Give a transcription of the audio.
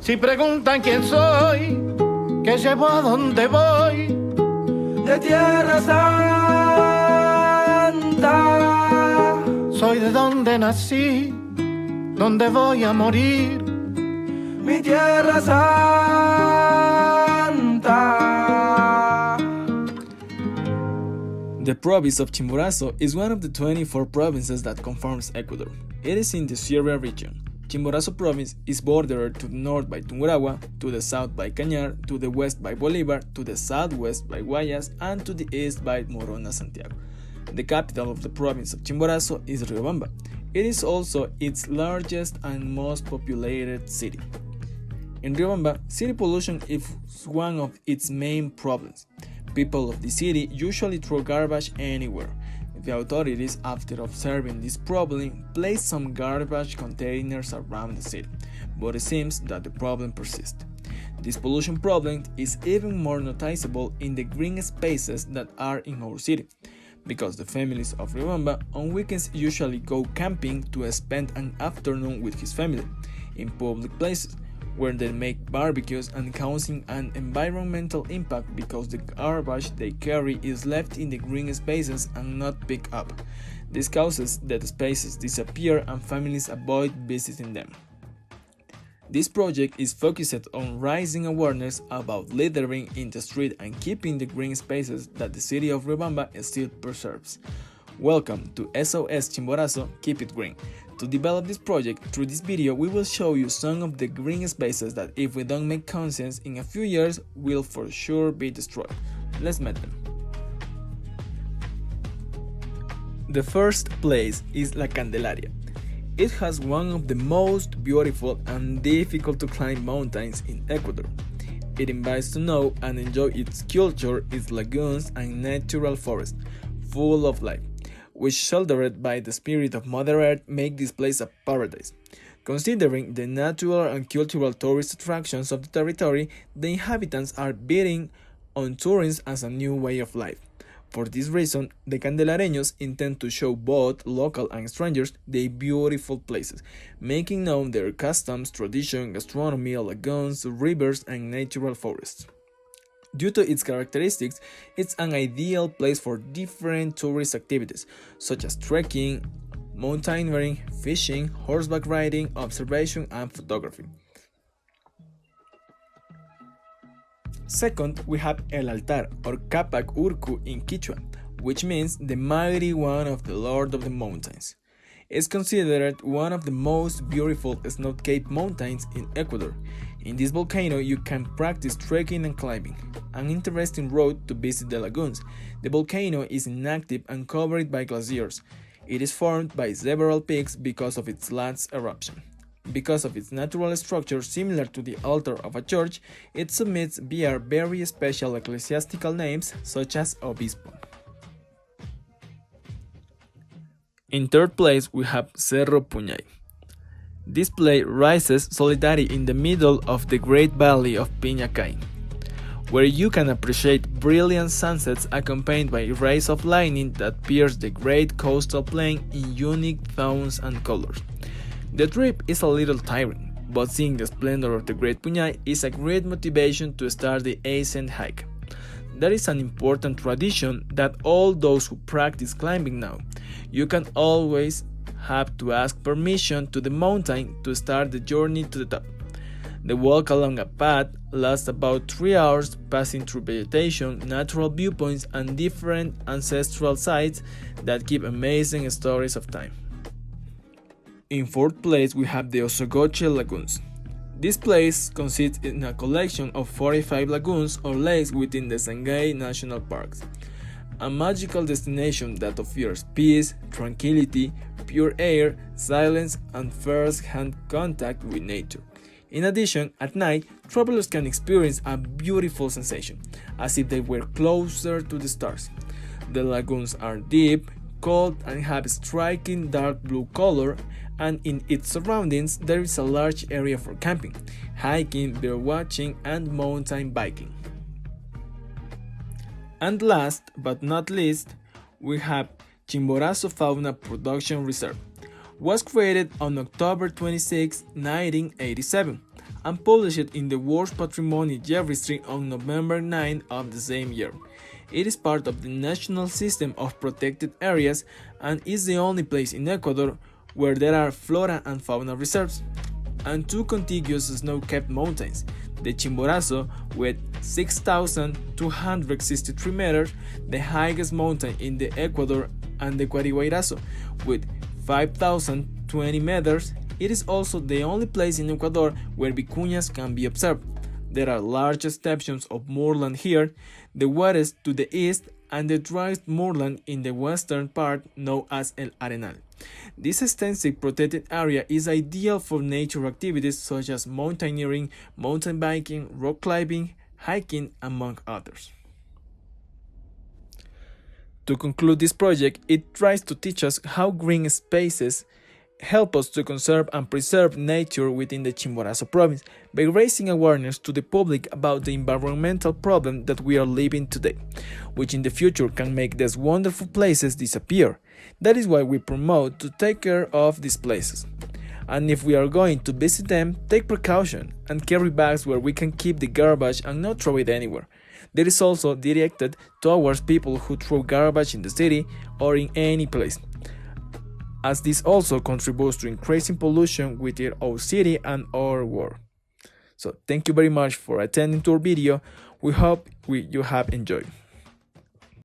Si preguntan quién soy, qué llevo, a dónde voy, de Tierra Santa. soy de donde nací, donde voy a morir, mi Tierra Santa. The province of Chimborazo is one of the 24 provinces that conforms Ecuador. It is in the Sierra region. Chimborazo province is bordered to the north by Tungurahua, to the south by Cañar, to the west by Bolívar, to the southwest by Guayas, and to the east by Morona, Santiago. The capital of the province of Chimborazo is Riobamba. It is also its largest and most populated city. In Riobamba, city pollution is one of its main problems. People of the city usually throw garbage anywhere. The authorities, after observing this problem, placed some garbage containers around the city, but it seems that the problem persists. This pollution problem is even more noticeable in the green spaces that are in our city, because the families of Riobamba on weekends usually go camping to spend an afternoon with his family in public places, where they make barbecues and causing an environmental impact because the garbage they carry is left in the green spaces and not picked up. This causes that the spaces disappear and families avoid visiting them. This project is focused on raising awareness about littering in the street and keeping the green spaces that the city of Riobamba still preserves. Welcome to SOS Chimborazo, Keep It Green. To develop this project, through this video we will show you some of the green spaces that if we don't make conscience in a few years will for sure be destroyed. Let's meet them. The first place is La Candelaria. It has one of the most beautiful and difficult to climb mountains in Ecuador. It invites to know and enjoy its culture, its lagoons and natural forest, full of life, which sheltered by the spirit of Mother Earth make this place a paradise. Considering the natural and cultural tourist attractions of the territory, the inhabitants are betting on tourism as a new way of life. For this reason, the Candelareños intend to show both local and strangers the beautiful places, making known their customs, tradition, gastronomy, lagoons, rivers, and natural forests. Due to its characteristics, it's an ideal place for different tourist activities, such as trekking, mountaineering, fishing, horseback riding, observation, and photography. Second, we have El Altar, or Capac Urcu in Quechua, which means the mighty one of the Lord of the Mountains. It's considered one of the most beautiful snow-capped mountains in Ecuador. In this volcano, you can practice trekking and climbing. An interesting route to visit the lagoons. The volcano is inactive and covered by glaciers. It is formed by several peaks because of its last eruption. Because of its natural structure similar to the altar of a church, it submits via very special ecclesiastical names such as Obispo. In third place, we have Cerro Puñay. This place rises solitary in the middle of the Great Valley of Piñacay, where you can appreciate brilliant sunsets accompanied by rays of lightning that pierce the great coastal plain in unique tones and colors. The trip is a little tiring, but seeing the splendor of the Great Puñay is a great motivation to start the ascent hike. There is an important tradition that all those who practice climbing know. You can always have to ask permission to the mountain to start the journey to the top. The walk along a path lasts about 3 hours, passing through vegetation, natural viewpoints, and different ancestral sites that keep amazing stories of time. In fourth place, we have the Osogoche Lagoons. This place consists in a collection of 45 lagoons or lakes within the Sangay National Parks, a magical destination that offers peace, tranquility, pure air, silence, and first-hand contact with nature. In addition, at night, travelers can experience a beautiful sensation, as if they were closer to the stars. The lagoons are deep, cold, and have a striking dark blue color, and in its surroundings there is a large area for camping, hiking, bird watching, and mountain biking. And last but not least, we have Chimborazo Fauna Production Reserve. Was created on October 26, 1987, and published in the World Patrimony Registry on November 9 of the same year. It is part of the National System of Protected Areas and is the only place in Ecuador where there are flora and fauna reserves, and two contiguous snow-capped mountains, the Chimborazo with 6,263 meters, the highest mountain in the Ecuador, and the Guarihuayrazo with 5,020 meters. It is also the only place in Ecuador where vicuñas can be observed. There are large extensions of moorland here, the wettest to the east and the driest moorland in the western part known as El Arenal. This extensive protected area is ideal for nature activities such as mountaineering, mountain biking, rock climbing, hiking, among others. To conclude this project, it tries to teach us how green spaces help us to conserve and preserve nature within the Chimborazo province by raising awareness to the public about the environmental problem that we are living today, which in the future can make these wonderful places disappear. That is why we promote to take care of these places. And if we are going to visit them, take precaution and carry bags where we can keep the garbage and not throw it anywhere. That is also directed towards people who throw garbage in the city or in any place, as this also contributes to increasing pollution within our city and our world. So thank you very much for attending to our video. We hope you have enjoyed.